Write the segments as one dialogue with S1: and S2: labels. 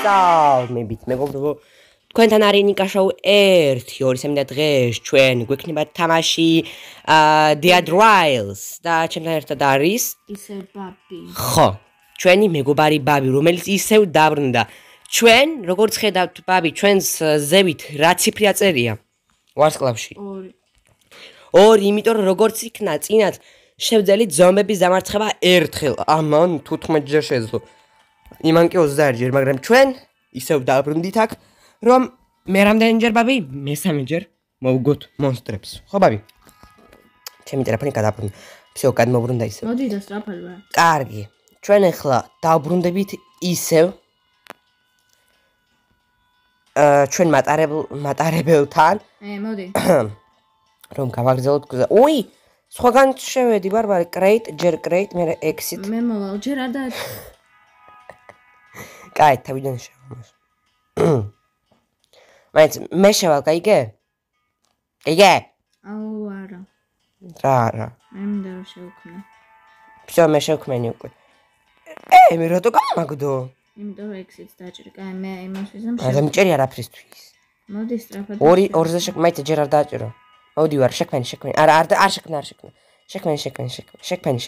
S1: მოგესალმებით, მეგობრებო. თქვენთან არის ნიკა შოუ 1-2-3 და დღეს ჩვენ გვექნება თამაში Dead Rising და ჩემთან ერთად არის
S2: ისევ ბაბი.
S1: ხო, ჩვენი მეგობარი ბაბი, რომელიც ისევ დაბრუნდა. ჩვენ, როგორც ხედავთ, ბაბი, ჩვენს ზევით რა ციფრი აწერია? ვარსკვლავში.
S2: 2.
S1: 2, იმიტომ რომ როგორც იქნა წინათ შევძელით ზომბების დამარცხება ერთხელ. ამან 15 ჯერ შეძლო. იმან კი 20 ჯერ, მაგრამ ჩვენ ისევ დაბრუნდით აქ, რომ მე რამდენჯერ ბაბი? მესამე ჯერ მოვუგოთ მონსტრებს. ხო ბაბი? ჩემი ტელეფონი გადაბრუნდა. всё, გადმოbrუნდა ისევ.
S2: მოდი და სწრაფად.
S1: კარგი. ჩვენ ახლა დავბრუნდებით ისევ ჩვენ მატარებელთან.
S2: მოდი.
S1: რომ გავაგზავნოთ გზა. უი, სხვაგან შევედი ბარბარე, კრეიტ, ჯერ კრეიტ, მე ექსიტ.
S2: მე მოვალ, ჯერ არ და
S1: კაი, თავიდან შევალ. მაინც მე შევალ, გაიგე? გაიგე?
S2: აუ არა.
S1: რა.
S2: მე მინდა რომ შევქმნე.
S1: всё, მე შევქმენი უკვე. მე რატო გამაგდო?
S2: იმიტომ რომ ექსიტს დაჭრი. კაი, მე იმას ვიზამ
S1: არა მიჭერი არაფრისთვის.
S2: მოდი სწრაფად.
S1: 2-ზე მაინც ჯერ არ დაჭირო. მოდი ვარ, შექმენი. არ შექმნა. შექმენი.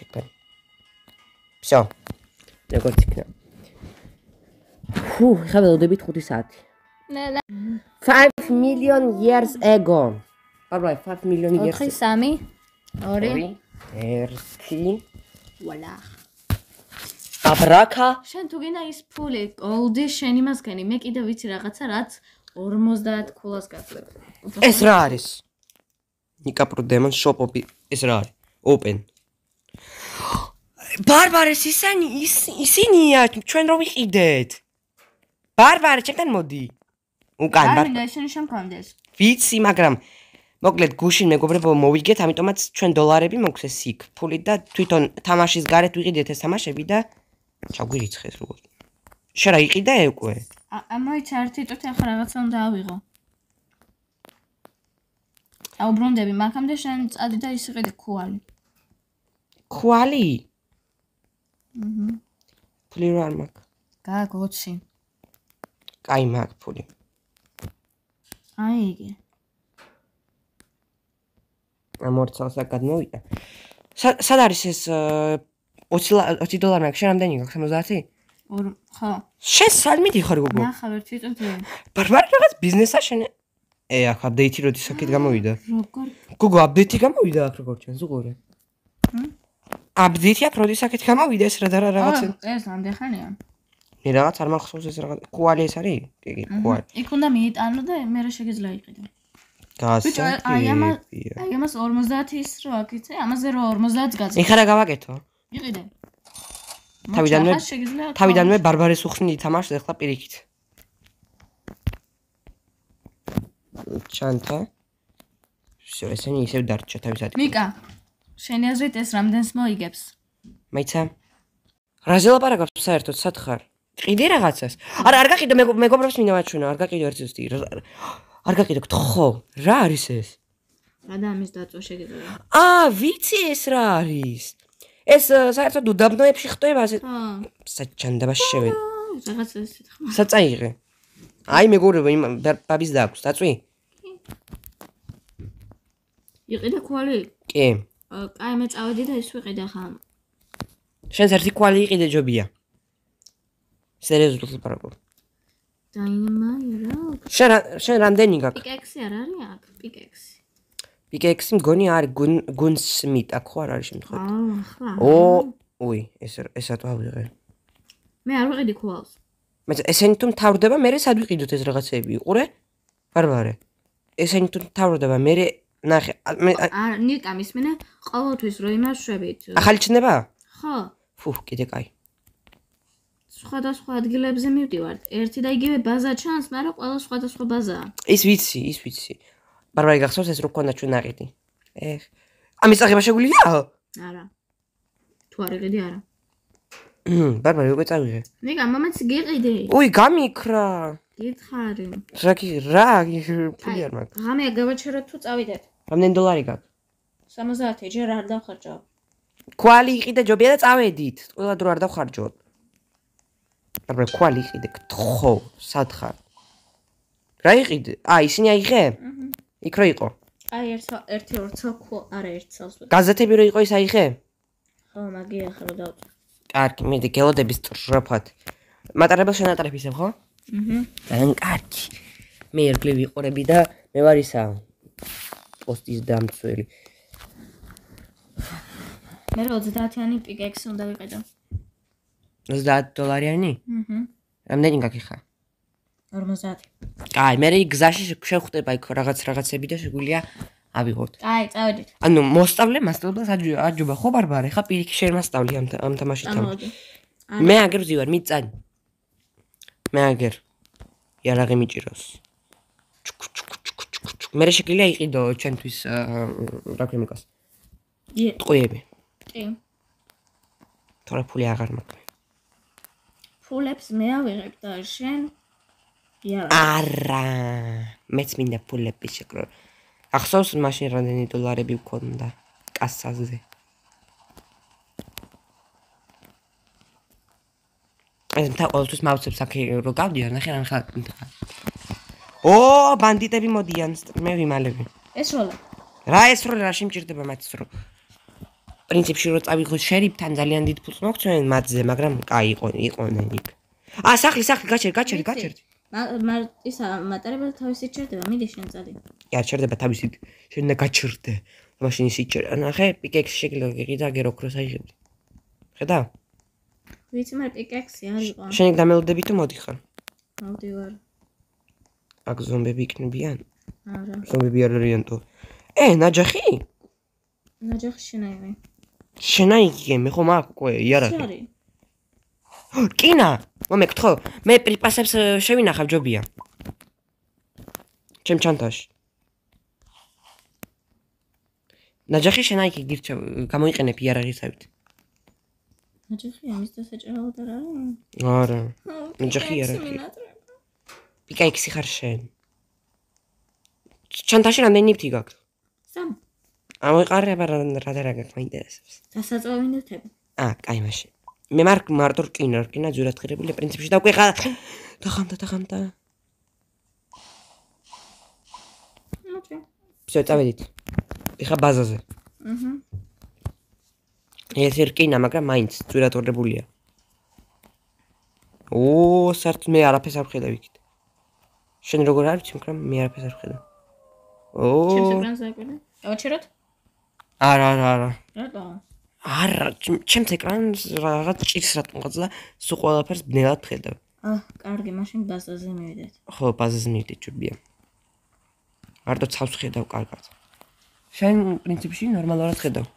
S1: всё. როგორც იქნა. ხა ველოდებით 5 საათი. 5 million years ago. Alright, 5 million years.
S2: 4 3 2
S1: 1.
S2: ვალა.
S1: აბრაკა.
S2: შენ თუ გინდა ის ფული, goldi შენ იმას გენი, მე კიდე ვიცი რაღაცა, რაც 50 ქულას გახლებ.
S1: ეს რა არის? ნიკა პრო დემონ შოპ-ოპი, ეს რა არის? Open. ბარბარეს ისინია, ჩვენ რო ვიყიდეთ. ბარბარე, ჩემთან მოდი. უკან
S2: ბარბარე, შენ შემქონდეს.
S1: ვიცი, მაგრამ მოკლედ გუშინ მეგობრებო მოვიგეთ, ამიტომაც ჩვენ დოლარები მოგცეს იქ, ფული და თვითონ თამაშის გარეთ ვიყიდეთ ეს თამაშები და ჩაგვირიცხეს როგორ. შენ რა იყიდე უკვე?
S2: მოიცა ერთი წუთი ახლა რაღაცა უნდა ავიღო. აუბრუნდები, მაგამდე შენ წადი და ის იყიდე ქუალი.
S1: ქუალი? ფული რა არ მაქვს?
S2: გაგოცი.
S1: კაი მაქვს ფული.
S2: აი იგი.
S1: ამორცალს გადმოვიდა. სად არის ეს 20 დოლარი მაქვს? შენ რამდენი გაქვს? 70?
S2: ხო.
S1: შენ სალმიდი ხარ გოგო?
S2: ნახავ ერთი წუთი.
S1: ბარბარე რაღაც ბიზნესა შენ აქ აპდეიტი როდის აქეთ გამოვიდა?
S2: როგორ?
S1: გოგო აპდეიტი გამოვიდა აქ როგორ ჩანს უყურე? აპდეიტი აქ როდის აქეთ გამოვიდა ეს რა და რაღაცა?
S2: ეს ამდენ ხანია.
S1: მე რაღაც არ მახსოვს ეს რაღაც კუალი ეს არის? კი, კუალი.
S2: იქ უნდა მიიტანო და მე რა შეგიძლია იყიდე.
S1: გასა.
S2: აი ამას 50 ის რო აქიცე, ამაზე რო 50-ს გაძლევ.
S1: ეხლა რა გავაკეთო?
S2: იყიდე.
S1: თავიდანვე ბარბარეს უხსნი თამაშს ეხლა პირიქით. ჩანთა. всё, ესენი ისევ დარჩა თავის ადგილზე.
S2: ნიკა, შენი აზრით ეს რამდენს მოიგებს?
S1: მაიცა. რაზე ლაპარაკობ საერთოდ სად ხარ? ყიდე რაღაცას. არა, არ გაყიდო მეგობრებს მინდა მაჩვენო, არ გაყიდო ერთი ზუსტი. არ გაყიდო, ხო, რა არის ეს?
S2: ადამიანის დაწვა შეგიძლია.
S1: ვიცი ეს რა არის. ეს საერთოდ უდაბნოებში ხდება ასე. საჩანდაბა შევედი.
S2: რაღაცა ისეთ ხმა.
S1: საწაიღე. აი მეგობრებო, იმ ბაბის დააქვს, დაწვი?
S2: იყიდე ქვალი?
S1: კი.
S2: კაი, მე წავედი და ის ვიყიდე ხა.
S1: შენს ერთი კვალი იყიდე ჯობია. სერიოზულად ლაპარაკობ.
S2: დაინმაირა.
S1: შენ რამდენი გაქვს?
S2: პიკექსი არ არის აქ?
S1: პიკექსი მგონი არის გუნსმიტ აქ ხო არ არის შემთხვევით.
S2: ახლა.
S1: უი, ეს რატო ავიღე?
S2: მე არ ვიყიდი ქვალს.
S1: მე ესენი თუ მთავრდება, მე სად ვიყიდოთ ეს რაღაცეები, უყურე? ბარბარე. ესენი თუ მთავრდება, მე ნახე.
S2: ნიკა მისმენე ყოველთვის რო იმაშვებით.
S1: ახალი ჩნდება?
S2: ხო.
S1: ფუ, კიდე კაი.
S2: სხვადასხვა ადგილებზე მივდივართ. ერთი და იგივე ბაზა ჩანს, მაგრამ ყველა სხვადასხვა ბაზაა.
S1: ის ვიცი. ბარბარე გახსოვს ეს რო ქონდა ჩვენ აყიდი. ამის აღება შეგვიძლია?
S2: არა. თუ არ იყიდი არა.
S1: ბარბარე უკვე წავიღე.
S2: ნიკა, მომეც გიყიდე.
S1: უი, გამიქრა.
S2: გითხარი.
S1: რა, ფული არ მაქვს.
S2: ღამე გავაჩეროთ თუ წავიდეთ.
S1: რამდენი დოლარი გაქვს?
S2: 70, ჯერ არ დავხარჯავ.
S1: კვალი იყიდე ჯობია და წავედით. ყველა დრო არ დავხარჯოთ. ბარბარე ქვალი იყიდე გთხო სად ხარ რა იყიდე ისინი აიღე იქ რო იყო
S2: აი ერთი ორცო არა ერთ წელს
S1: გაზეთები რო იყო ის აიღე
S2: ხო მაგია ახლა დავწერ
S1: კარგი მე გელოდები სწრაფად მატარებელ შენატარებ ისევ ხო ძალიან კარგი მე ერგლი ვიყურები და მე ვარ ისა პოსტის დამცველი
S2: მე 30-იანი პიკექსი უნდა ვიყიდო
S1: $30 რამდენი გაგიხა
S2: 50
S1: კაი მე გზაში შევხვდება იქ რაღაცები და შეგვიძლია ავიღოთ
S2: კაი წავედით
S1: ანუ მოსწავლე მასწავლებელს აჯობა ხო ბარბარე ხა პირიქით შემასწავლი ამ თამაშით მე აგერ ვზივარ მიწანი მე აგერ იარაღი მიჭიროს მე შეგვიძლია იყიდო ჩვენთვის რა ქვემიკას ტყუები
S2: კი
S1: თორე ფული აღარ მაქვს
S2: ფულებს მე ავიღებ და შენ
S1: არა მეც მინდა ფულები შეკრო ახსოვს მაშინ რამდენი $. ვქონდა კასაზე ეს მთა ყოველთვის მავცებს აქ რო გავდიან ნახე რა ხარ ო ბანდიტები მოდიან მე ვიმალები
S2: ეს როლა
S1: რა ეს როლა რა შემჭირდება მათს რო პრინციპში რო წავიღოთ შერიფთან ძალიან დიდ ფულს მოგწვენ მათზე მაგრამ კაი იყვნენ იქ სახლი გაჩერდი
S2: ისა მატარებელ თავისი ჩერდება მიდი შენ წადი
S1: კი არ ჩერდება თავისი შენ და გაჩერდე მაშინ ის იჩერ ნახე პიკექსი შეგიძლია გიყიდა აგერ ოქროს აიღებდი ხედა
S2: ვიცი მე პიკექსი არ იყო
S1: შენ დამელოდები თუ მოდიხარ
S2: მოვდივარ
S1: აქ ზომბები იქნებიან
S2: არა
S1: ზომბები არ არიან თუ ნაჯახი შენ აიღე მე ხომ აქ უკვე იარაღი კინა მომეკითხო მე პრიპასებს შევინახავ ჯობია ჩემ ჩანტაში ნაჯახი შენ აიღე გირჩევ გამოიყენებ იარაღისავით
S2: ნაჯახი ამის დასაჭერად არ არის
S1: არა ნაჯახი იარაღი პიკექსი ხარ შენ ჩანტაში რამდენი ნივთი გაქვს
S2: 3
S1: ამოიყარება რა გაქვს მაინტერესებს
S2: დასაწვევი ნივთები
S1: კაი მაშინ მე მარტო რკინა ძვირად ღირებული პრინციპში დაგვეღა დახამდა всё წავედით ეხა ბაზაზე ეს რკინა მაგრამ მაინც ძვირად ღირებულია სართ მე არაფერს არ ვხედავ იქით შენ როგორ არის მაგრამ მე არაფერს არ ვხედავ
S2: ჩემს ეკრანზე აკვირდა გავაჩეროთ
S1: არა
S2: რატო
S1: არა ჩემს ეკრანს რაღაც ჭირს რატომღაც და სულ ყველაფერს ბნელად ვხედავ
S2: კარგი მაშინ ბაზაზე მივიდეთ
S1: ხო ბაზაზე მივიდეთ ჯობია მარტო ცავს ხედავ კარგად შენ პრინციპში ნორმალურად ხედავ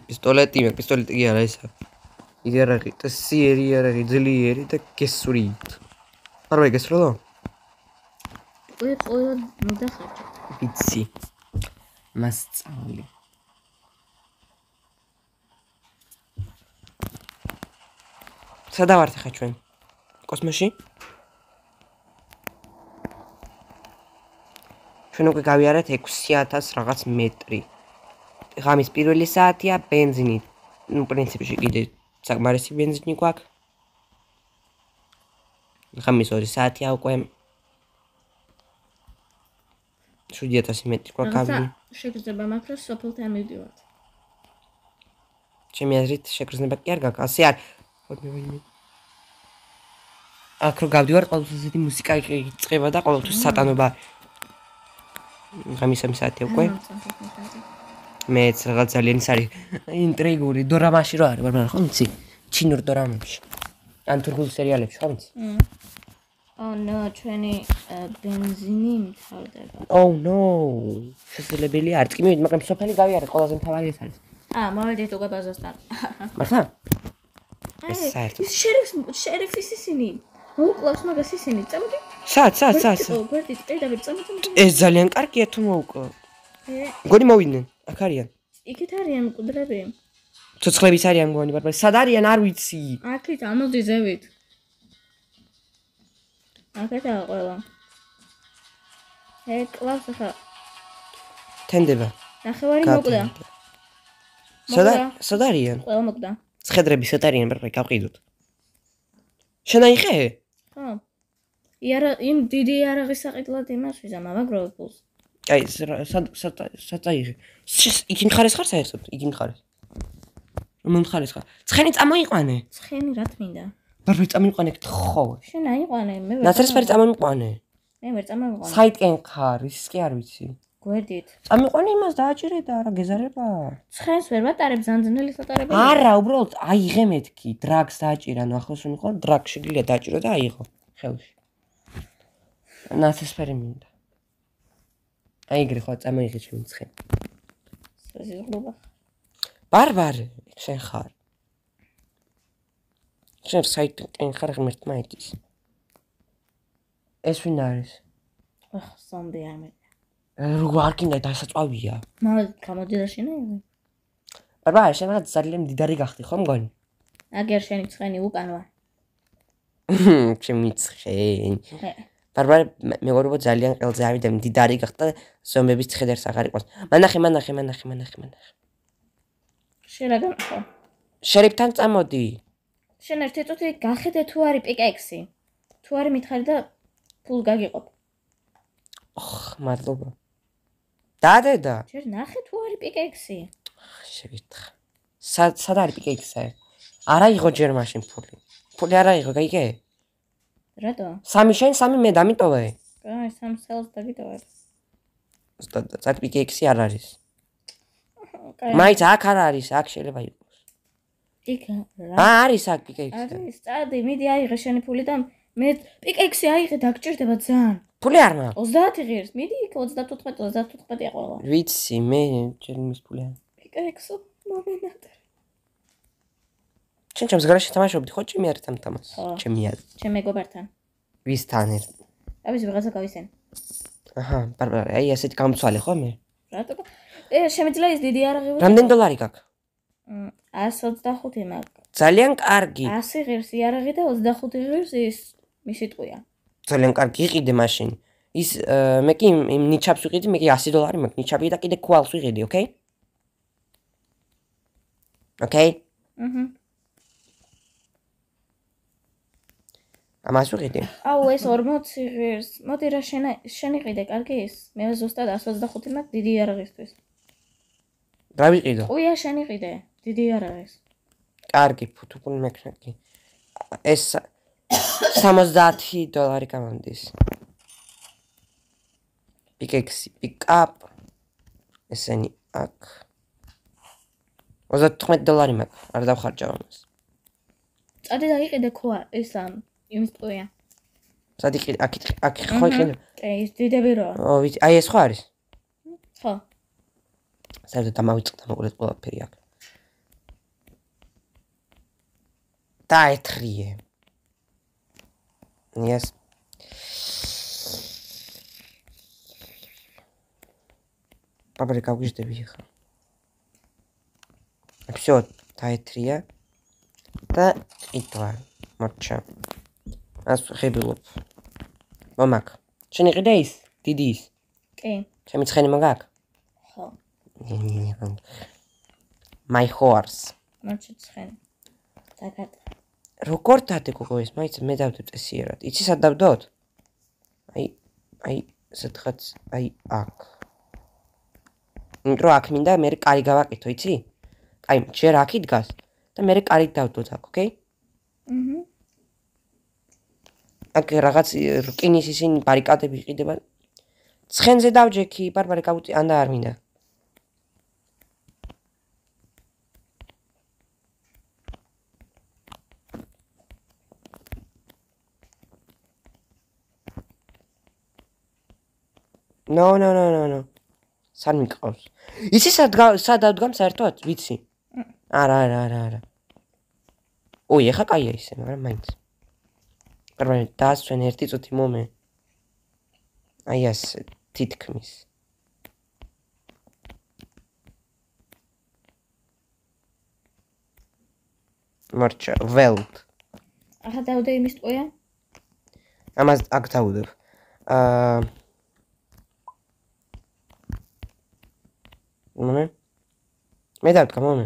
S1: პისტოლეტი კი არა ისა იარაღი და სიერი იარაღი ძლიერი და გესურით არა გესროლო
S2: ყველა მოდახარჯე
S1: ვიცი მასწავლი სადა ვართ ხა ჩვენ კოსმოსში ჩვენ უკვე გავიარეთ 6000 რაღაც მეტრი ღამის პირველი საათია ბენზინი ნუ პრინციპში კიდე საკმარისი ბენზინი გვაქვს ღამის 2 საათია უკვე 7000 მეტრი გვაქვს
S2: შეგრძნება მაქვს რომ სოფელთან მივდივართ
S1: ჩემი აზრით შეგრძნება კი არ გაქვს ასე არ აქ რო გავდივარ ყოველთვის ესეთი მუსიკა იწყება და ყოველთვის სატანობა ღამის 3 საათია უკვე მეც რაღაც ძალიან ის არის ინტრიგული დორამაში რო არის მაგრამ ხო იცი ჩინურ დორამებში ან თურქულ სერიალებში ხო იცი
S2: no ჩვენი ბენზინი მთავრდება
S1: no შესაძლებელია არც კი მივიდეთ მაგრამ სოფელი გავიარეთ ყველაზე მთავარი ეს არის
S2: მოვიდეთ უკვე ბაზასთან
S1: მართლა ეს საერთოდ
S2: ის შერიფის ისინი მოუკლავს მაგას ისინი წამოდი
S1: სად
S2: გვერდით წამოდი
S1: ეს ძალიან კარგია თუ მოუკლო გონი მოვიდნენ აქ არიან
S2: იქით არიან მკვდრები
S1: ცოცხლების არიან მგონი ბარბარე სად არიან არ ვიცი
S2: აქეთ ამოდი ზევით აქეთაა ყველა კლავს ახლა
S1: თენდება
S2: ნახევარი მოკვდა
S1: სად არიან?
S2: ყველა მოკდა.
S1: ცხედრები სად არიან, ბარბარე, გავყიდოთ. შენ აიღე?
S2: ხო. იმ დიდი იარაღის საყიდლად იმას ვიზამა, მაგრამ ფულს.
S1: აი, სად აიღე? იქ მხარეს ხარ საერთოდ? იქ მხარეს. რომ მხარეს ხარ. ცხენი წამოიყვანე.
S2: ცხენი რა თმინდა?
S1: ბარბარე, წამოიყვანე ხო?
S2: შენ აიყვანე, მე ვერ.
S1: ნაცრისფერი წამოიყვანე.
S2: მე ვერ წამოვიყვანე.
S1: საიტკენ ხარ, ის კი არ ვიცი.
S2: გვერდით.
S1: წამიყვანე იმას დააჭირე და არა გეზარება.
S2: ცხენს ვერ ვატარებ, ზანძნელის ატარებ.
S1: არა, უბრალოდ აიღე მეთქი, დრაგს დააჭირა, ნუ ახლოს რომ იყო, დრაგ შეგიძლია დააჭირო და აიღო ხელში. ნაცრისფერი მინდა. აიგრე ხო წამოიღე ჩემი ცხენი.
S2: ზიზღლობა.
S1: ბარბარე, შენ ხარ. შენ საიტკენ ხარ ღმერთმა იტის. ეს ვინ არის?
S2: ახ, ზომბი არ მე.
S1: როგორ არ გინდა დასაწვავია.
S2: მაგრამ გამოდი და შენ აიღე.
S1: ბარბარე, შენ რაღაც ძალიან მდიდარი გახდი ხო მგონი?
S2: აგერ შენი ცხენი უკან ვარ.
S1: ჩემი ცხენი. ბარბარე, მეგობრებო ძალიან ყელზე ავიდა მდიდარი გახდა ზომბების ცხედერს აღარ იყოს. მანახე.
S2: შენ რა განახო?
S1: შერიფთან წამოდი.
S2: შენ ერთი წუთი გახედე თუ არის პიკექსი. თუ არის მითხარი და ფულ გაგიყოფ.
S1: ოხ, მადლობა. დადედა.
S2: ჯერ ნახე თუ არის პიკექსი.
S1: შევიტხა. სად არის პიკექსი? არ აიღო ჯერ მაშინ ფული. ფული არ აიღო, გაიგე?
S2: რატო?
S1: 3 შენ, 3 მე დამიტოვე.
S2: აი, 3 სელს დაგიტოვე.
S1: ზუსტად პიკექსი არ არის. მაიც აქ არ არის, აქ შეიძლება იყოს.
S2: იქ რა?
S1: არის აქ პიკექსი.
S2: არის, წადი, მიდი აიღე შენი ფული და მე პიკექსი აიღე, დაგჭირდება ძალიან.
S1: ფული არ მაქვს.
S2: 30 ღირს, მიდი იქ 34-35-ია ყველა.
S1: ვიცი, მე ჯერ მის ფული არ.
S2: პიკექსო, მომენატრე.
S1: შენ ჩემს გარშე თამაშობდი ხო ჩემი არ თამთამას? ჩემი არ.
S2: ჩემ მეგობართან.
S1: ვისთან ერთ?
S2: ავიზ ვიღაცა გავისენ.
S1: აჰა, ბარბარე, აი ასეთი გამცვალე ხო მე?
S2: რატო? შემიძლია ის დიდი იარაღი ვიყო?
S1: რამდენი დოლარი გაქვს?
S2: 125 მაქვს.
S1: ძალიან კარგი.
S2: 100 ღირს იარაღი და 25 ღირს ის მისი ტყვია.
S1: ძალიან კარგი იყიდე მაშინ. ის მე კი იმ ნიჩაბს ვიყიდი, მე კი 100 დოლარი მაქვს ნიჩაბი და კიდე კვალს ვიყიდი, ოკეი? ოკეი? ამას ვიყიდი.
S2: აუ ეს 40 ღირს. მოდი რა შენ იყიდე, კარგი ის? მე ზუსტად 125 მაქვს დიდი იარაღისთვის.
S1: რა ვიყიდო?
S2: ყუია შენ იყიდე, დიდი იარაღის.
S1: კარგი, ფუთუფული მექნაკი. ეს 70 დოლარი გამომდის. პიკექსი, პიკაპ. ესენი აქ. 35 დოლარი მაქვს, არ დავხარჯავ ამას.
S2: წადი დაიყიდე ქოა, ეს იმის ტყვია.
S1: სადი აქ ხო იყიდე?
S2: ეს დიდები როა.
S1: ო, ვიცი, აი ეს ხო არის?
S2: ხო.
S1: საერთოდ დამავიწყდა მოკლედ ყველაფერი აქ. დაეთრიე. Yes. Бабри გავგიჟდები ხა. Всё, დაეთრია და იტვა. მოჩა. ას ხებილობ. მომაკ. შენ იყიდე ის? დიდი ის?
S2: კი.
S1: ჩემი ცხენი მოგაკ?
S2: ხო.
S1: My horse.
S2: მოჩა ცხენი. დაგატა.
S1: როგორ დადგო ეს? მაინც მე დავდებ წესიერად. იცი სად დავდოთ? აი, სადღაც აი აქ. ნიტრო აქ მინდა მე კარი გავაკეთო, იცი? აი, ჯერ აქ იდგას და მე კარი დავდოთ აქ, ოკეი? აქ რაღაც რკინის ისინი ბარიკადები იყიდება. ცხენზე დავჯექი, ბარბარე გავუწი, ანდა არ მინდა. No. სან მიყავს. იცი სად დავდგამ საერთოდ? ვიცი. არა. ოი, ეხა კაია ისე, მაგრამ მაინც. პარბანი დაასვენ ერთი წუთი მომე. აი ეს თითქმის. მარჩა, ველთ.
S2: ახლა დავდე იმის ტყვია?
S1: ამას აქ დავუდებ. მე დავდგა მომე.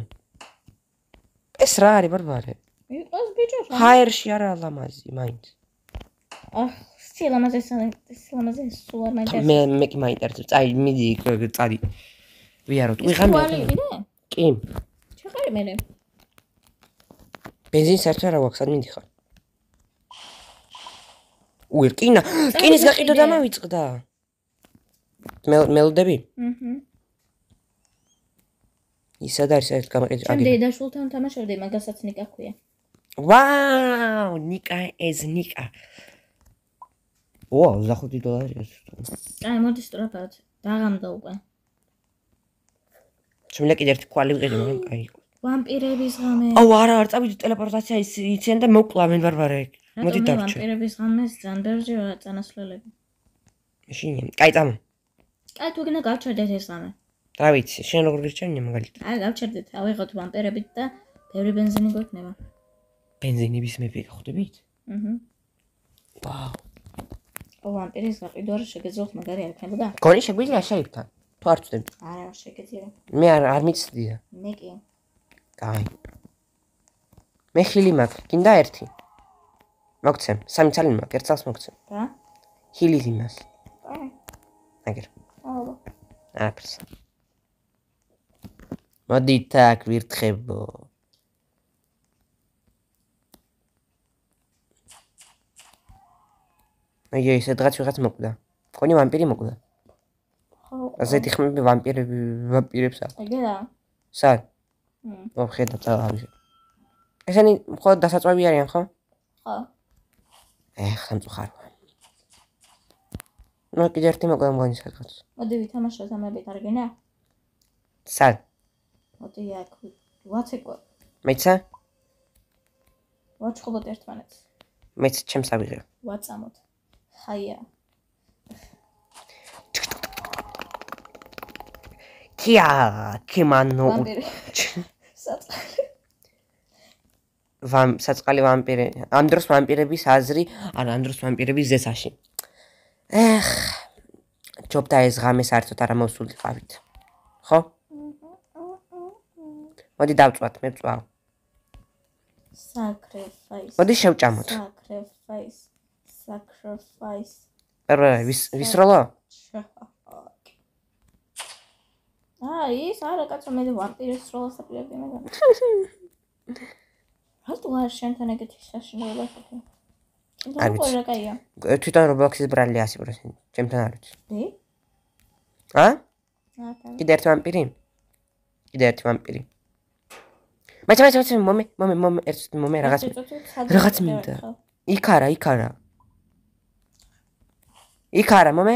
S1: ეს რა არის ბარბარე?
S2: იყოს ბიჭო რა.
S1: ჰაერში არა ლამაზი მაინც.
S2: აჰ, სილამაზე სულ არ მაინტერესებს.
S1: მე კი მაინტერესებს. წაი მიდი წადი. ვიაროთ. ვიღამე. კი.
S2: ჩაყარი მე.
S1: ბენზინს საერთოდ არ აქვს, არ მინდიხარ. რკინა, რკინის გაყიდვა დამავიწყდა. მელოდები? ისად არის ერთ გამაყიდე.
S2: ჩემ დედაშვილთან თამაშობდი, მაგასაც ნიკა ქვია.
S1: ვაუ, ნიკა ეს ნიკა. ო, $25.
S2: აი, მოდი სწრაფად. დაღამდა უკვე.
S1: შემიძლია კიდე ერთი კვალი ვიყიდე, მაგრამ კაი იყო.
S2: ვამპირების ღამე.
S1: აუ, არა, არ წავიდი ტელეპორტაცია იციან და მოკლავენ ბარბარე. მოდი დავჭერ.
S2: ვამპირების ღამეს ძალიან ბევრია წანასვლელები.
S1: შინი, კაი წამო.
S2: კაი, თუ გინდა გავჩერდეთ ეს ღამე.
S1: რა ვიცი, შენ როგორ გირჩენია მაგალითად?
S2: აი, გავჩერდეთ, ავიღოთ ვამპირებით და ბევრი ბენზინი გვექნება.
S1: ბენზინების მეფე ხვდებით? ვაუ.
S2: ვამპირის გაყიდვა რა შეგეძლოთ მაგარი არ იქნებოდა?
S1: გონი შეგვიძლია შეიფთან? თუ არ ვწდები?
S2: არა, შეგეძლია.
S1: მე არ მიცდია.
S2: მე კი.
S1: კაი. მე ხილი მაქვს, გინდა ერთი? მოგცემ, 3 წელი მაქვს, ერთ წელს მოგცემ.
S2: რა?
S1: ხილის იმას.
S2: კაი.
S1: აგერ.
S2: აბა.
S1: აფს. მოდით აქ ვირთხებო. აი, სადღაც ვიღაც მოკვდა. კონი ვამპირი მოკვდა.
S2: ხო.
S1: ასეთი ხმები ვამპირებს აქვს.
S2: ეგეა.
S1: სად? ხედა წავავი. ესენი მხოლოდ დასაწვევი არიან, ხო?
S2: ხო.
S1: ხა მწუხარ. ნუ კიდე ერთი მოკვდა მგონი სადღაც.
S2: მოდი ვითამაშოთ ამებით, არ გინდა?
S1: სად?
S2: მოდი აქ ვაცეკვე.
S1: მეცა?
S2: ვაჩხობოთ ერთმანეთს.
S1: მეც ჩემს ავიღე.
S2: ვაწამოთ. ხაია.
S1: კია, კიმანო.
S2: ვამპირი. საწყალი.
S1: საწყალი ვამპირი. ამ დროს ვამპირების აზრი, არა, ამ დროს ვამპირების ზესაში. ჯობდა ეს ღამე საერთოდ არ მოსულიყავით. ხო? მოდი დავწვათ, მე ვწვავ.
S2: Sacrifice.
S1: მოდი შევჭამოთ.
S2: Sacrifice.
S1: პერვე, ვისროლო?
S2: ის არა კაცო მე ვამპირის როლს აპირებდი მაგრამ. რატო არ შენთან ეგეთი საშინელება ხდება?
S1: არ ვიცი. თვითონ Roblox-ის ბრალი 100%. ჩემთან არ ვიცი.
S2: დი?
S1: კიდე ერთი ვამპირი? კიდე ერთი ვამპირი. მაიცა მომე, ერთ მომე რაღაც მინდა. იქ არა. იქ არა, მომე?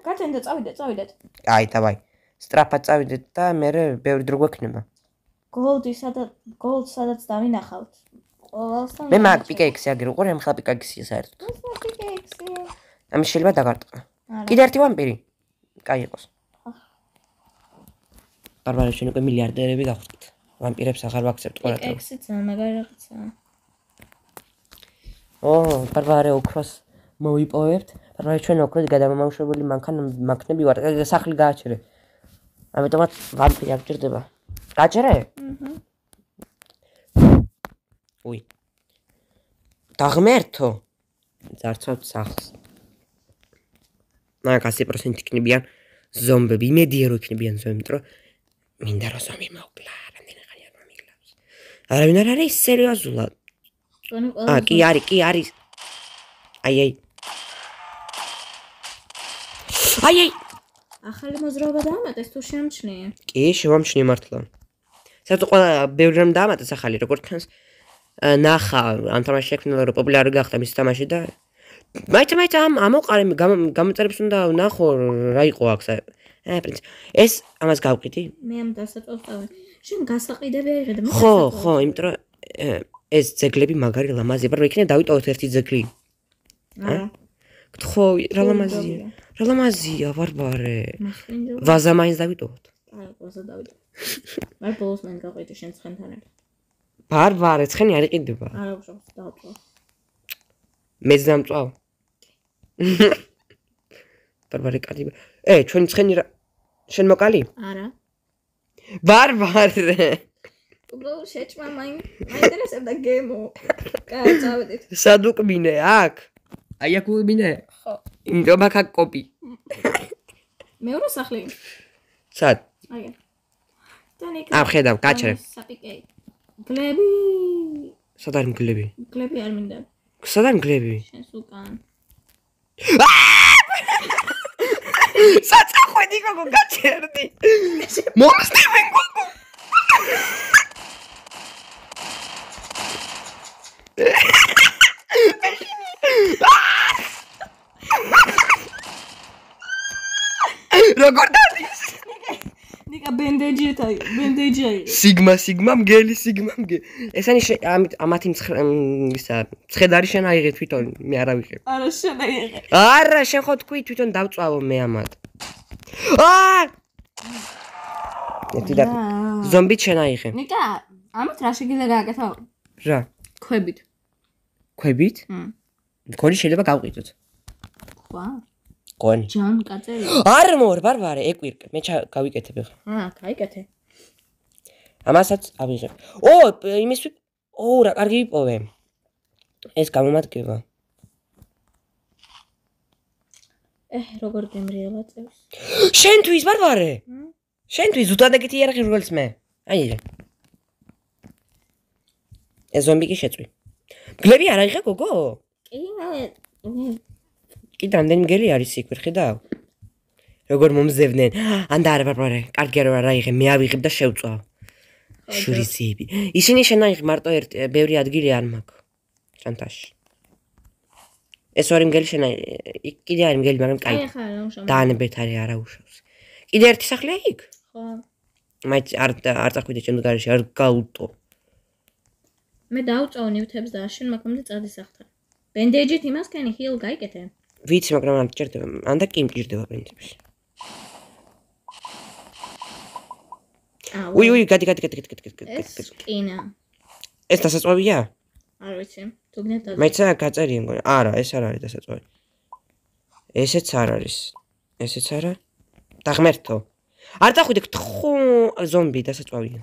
S2: გაწენდა, წავიდეთ.
S1: აი, დავაი. სტრაფად წავიდეთ და მე ბევრი დრო გვექნება.
S2: Gold სადაც დავინახავთ. ყოველსთან.
S1: მე მაგ პიკექსი აგერ უყურე, ამ ხალ პიკექსია საერთოდ.
S2: პიკექსი.
S1: ამის შეიძლება დაგარტყა. კიდე ერთი ვამპირი. კაი იყოს. ბარბარე შენ უკვე მილიარდერები გავხდით. ვამპირებს აღარ ვაქცევთ ყველაფერს.
S2: პიკექსი ძალიან მაგარი რაღაცაა.
S1: ბარბარე ოქროს მოვიპოვებთ. ბარბარე ჩვენ ოქროს გადამამუშავებელი მანქანები ვარ. სახლი გააჩერე. ამიტომაც ვამპირი არ გჭირდება. გააჩერე? უი. დაღმერთო. ძარცვავთ სახლს. მაგ 100% იქნებიან ზომბები. იმედია რომ იქნებიან ზომბები, რომ მინდა რომ ზომბი მოკლა. რამდენი ხანი არ მომიგლავს. არავინ არ არის სერიოზულად. კი არის. აი.
S2: ახალი მოძრაობა დაამატეს თუ შემჩნია?
S1: კი, შევამჩნიე მართლა. საერთოდ ყველა ბევრი რამ დაამატეს ახალი, როგორც ჩანს. ნახა, ამ თამაში შექმნა რომ პოპულარი გახდა მის თამაში და მაიცა ამოყარე გამოწერებს უნდა ნახო რა იყო აქ. პრინც. ეს ამას გავყიდი?
S2: მე ამ დასაწვავ. შენ გასაყიდები აიღე და მე
S1: ხო, იმიტომ რომ ეს ძეგლები მაგარი ლამაზია, მაგრამ იქნება დავიტოვოთ ერთი ძეგლი.
S2: არა.
S1: ხო, რა ლამაზია, ბარბარე. ვაზა მაინც დავიტოვოთ.
S2: აი, ვაზა დავიტოვოთ. მე ბოლოს მან გავყიდე შენ ცხენთან ერთად.
S1: ბარბარე, ცხენი არ იყიდება.
S2: არა, უშავს, დავწვავ.
S1: მეც დამწვავ. ბარბარე, კარგი. ჩვენი ცხენი რა შენ მოკალი?
S2: არა.
S1: ბარბარე.
S2: უბრალოდ შეჭმა მაინტერესებდა გემო. კაი, წავედით.
S1: სად უკმინე აქ? აი აქ უკმინე?
S2: ხო.
S1: იმიტომ აქ კოპი.
S2: მეორე სახლი.
S1: სად?
S2: აი. თან იქ.
S1: ამ ხედავ, გაჩერე.
S2: საპიკე. გლები.
S1: სად არის მგლები?
S2: გლები არ მინდა.
S1: სად არის მგლები?
S2: შენს უკან.
S1: საწახვედი გოგო გაჩერდი. მომსდევენ გოგო. როგორ დადის?
S2: ნიკა ბენდეჯი
S1: სიგმა მგელი ესენი ამათი ისა ცხედარი შენ აიღე თვითონ მე არ ავიღებ
S2: არა შენ აიღე
S1: არა შენ ხო თქვი თვითონ დავწვავო მე ამათ და ზომბი შენ აიღე
S2: ნიკა ამათ რა შეგიძლია გააკეთო
S1: რა
S2: ქვებით
S1: გონი შეიძლება გავყიდოთ
S2: ხვა
S1: გონი
S2: ჯან კაწერი
S1: არ მორ ბარბარე ეკვირკე მე გავიკეთებ ახლა
S2: გაიკეთე
S1: ამასაც ავიღებ იმისთვის რა კარგი იპოვე ეს გამომადგება
S2: როგორ გემრიელა წევს
S1: შენთვის ბარბარე შენთვის ზუსტად ეგეთი იარაღი როგორც მე აი ეს ზომბი კი შეწვი მგლები არ აიღე გოგო კი რამდენი მგელი არის იქ ხედავ როგორ მომზევდნენ ანდა არა ბარბარე კარგი არ აიღე მე ავიღებ და შევწვავ შურისები ისინი შენ აიღე მარტო ერთი ბევრი ადგილი არ მაქვს ჩანთაში ეს ორი მგელი შენ იქ კიდე არის მგელი მაგრამ კაი დაანებეთ არის არა უშავს კიდე ერთი სახლია იქ
S2: ხო
S1: მაინც არ წახვიდე ჩემ გარეშე არ გაუტო
S2: მე დავწავ ნივთებს და შენ მაგამდე წადი სახთან ბენდეჯით იმას კენი ჰილ გაიკეთე
S1: ვიცი მაგრამ არ ჭირდება ანდა კი მჭირდება პრინციპში უი გადი
S2: ეს კინა
S1: ეს დასაწვავია
S2: არ ვიცი თუ გნეთა
S1: მეცა გაწერია მგონი არა ეს არ არის დასაწვავი ესეც არ არის ესეც არა დაღმერთო არ დახვიდე თხუ ზომბი დასაწვავია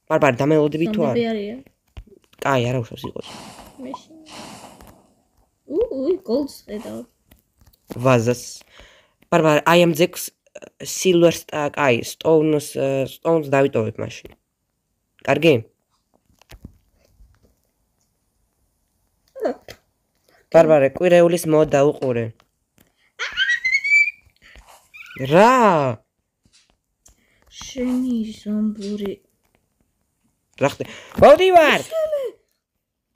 S1: ბარბარე დამელოდები თუ არა
S2: ზომბი არია
S1: კაი არა უშავს იყოს
S2: მეში უი გოლდს ხედავ
S1: ვაზას ბარბარე აი ამ ძეგს silver stack აი stones დავიტოვებ მაშინ კარგი ბარბარე კვირეულის მოდა უყურე რა
S2: შენი ზომბური
S1: რა ხდება მოდივარ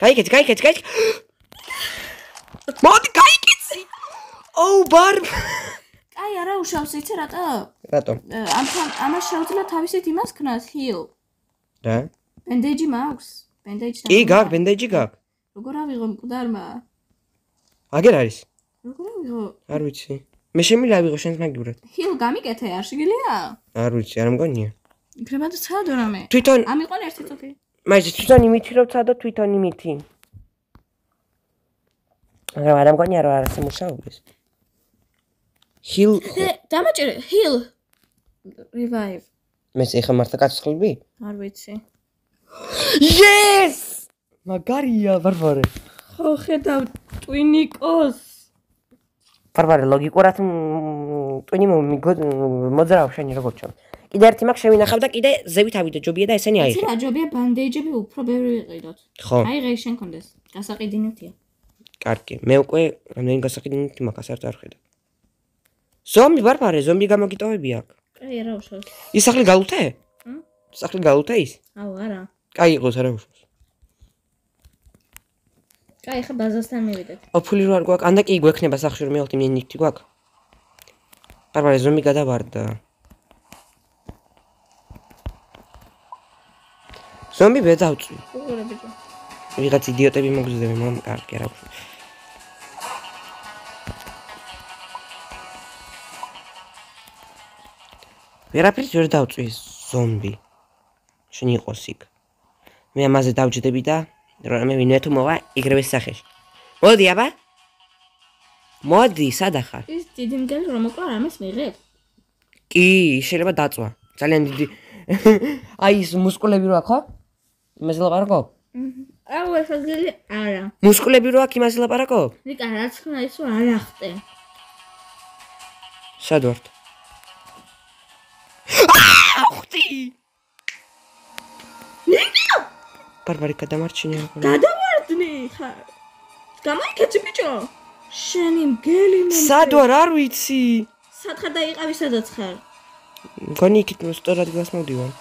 S1: გაიქეცი მოდი გაიქეცი ბარბ
S2: აი არა უშავს იცი
S1: რატომ
S2: ამას შეუძლია თავისით იმას ქნას ჰილ
S1: რა
S2: ბენდეჯი მაქვს ბენდეჯი
S1: კი გაქვს ბენდეჯი გაქვს
S2: როგორ ავიღო მკვდარმა
S1: აგერ არის
S2: როგორ ავიღო
S1: არ ვიცი მე შემიძლია ავიღო შენს მაგივრად
S2: ჰილ გამიკეთე არ შეგიძლია
S1: არ ვიცი არ მგონია
S2: იქნებოდა ცადო რამე
S1: თვითონ
S2: ამიყვან ერთი წუთი
S1: მაინც თვითონ იმითი რომ ცადო თვითონ იმითი მაგრამ არ მგონია რომ არ შემუშავდეს ჰილ
S2: დამაჭერე ჰილ რივაივ
S1: მე ეხა მართლა კაცხვები
S2: არ ვიცი
S1: yes მაგარია ბარბარე
S2: ხო ხედავ ტვინიკოს
S1: ბარბარე ლოგიკურად ტვინი მოძრავ შენი როგორ ჩამ კიდე ერთი მაგ შევინახავ და კიდე ზევით ავიდე ჯობია და ესენი აიღე
S2: იცი რა ჯობია ბანდეიჯები უფრო ბევრი ვიყიდოთ
S1: ხო
S2: აიღე შენ კონდეს გასაყიდინეთია
S1: კარგი მე უკვე რამდენი გასაყიდინეთი მაქვს არ ხედავ ზომბი ბარბარე ზომბი გამოგიტოვები აქ
S2: კაი არა უშავს
S1: ის სახლი გალუთე სახლი გალუთე ის
S2: აუ არა
S1: კაი იყოს არა უშავს
S2: კაი ხა ბაზასთან მივიდეთ
S1: ოფული რო არ გვაქვს ანდა კი გვექნება სახლში რომ მეოხდი მე ნიქთი გვაქვს ბარბარე ზომბი გადავარდა ზომბი მე დავწვი
S2: უყურე ბიჭო
S1: ვიღაც იდიოტები მოგზდები მომ კარგი არა უშავს ვერაფერს ვერ დავწვი ზომბი შენ იყოს იქ მე ამაზე დავჯდები და რამე ვინმე თუ მოვა იგრევე სახეში მოდი აბა მოდი სად ახარ
S2: ის დიდი მგელი რომ მოკლა რამეს მიღებ
S1: კი შეიძლება დაწვა ძალიან დიდი აი ის მუსკულები რო აქვს ხო? იმაზე ლაპარაკობ?
S2: აუ ესაგელი არა.
S1: მუსკულები რო აქვს იმაზე ლაპარაკობ?
S2: ნიკა რაც ხნა ისო არ ახტე.
S1: სად ვართ? ხტი!
S2: ნიკა!
S1: ბარბარი გადამარჩინე რა.
S2: გადავარდნი ხარ. გამაიქეცი ბიჭო. შენი მგელი მომწე.
S1: სად ვარ არ ვიცი.
S2: სად ხარ დაიყავი სადაც ხარ?
S1: გონი იქით სწორად გას მოვდივარ.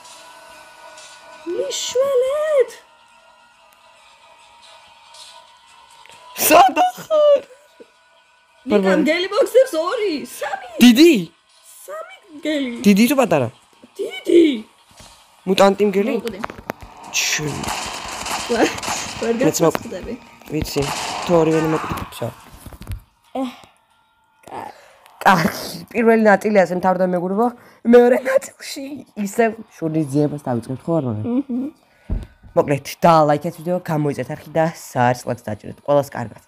S2: მიშველეთ.
S1: სად ხარ?
S2: ნიკა მგელი მოხსებს 2, 3.
S1: დიდი?
S2: 3 მგელი.
S1: დიდი თუ პატარა?
S2: დიდი.
S1: მუტანტი მგელი?
S2: მოკვდე.
S1: ჩუ.
S2: ვერ გასწრები.
S1: ვიცი. თუ ორივე მოკვდე. კარგი, პირველი ნაწილი ასე მთავრდა მეგობრებო, მეორე ნაწილში ისევ შურის ძიებას დავიწყებთ ხო არ მაგრამ? მოკლედ, და ლაიქეთ ვიდეო, გამოიწეთ არხი და საერს ლайკს დაჭერეთ. ყველას კარგად.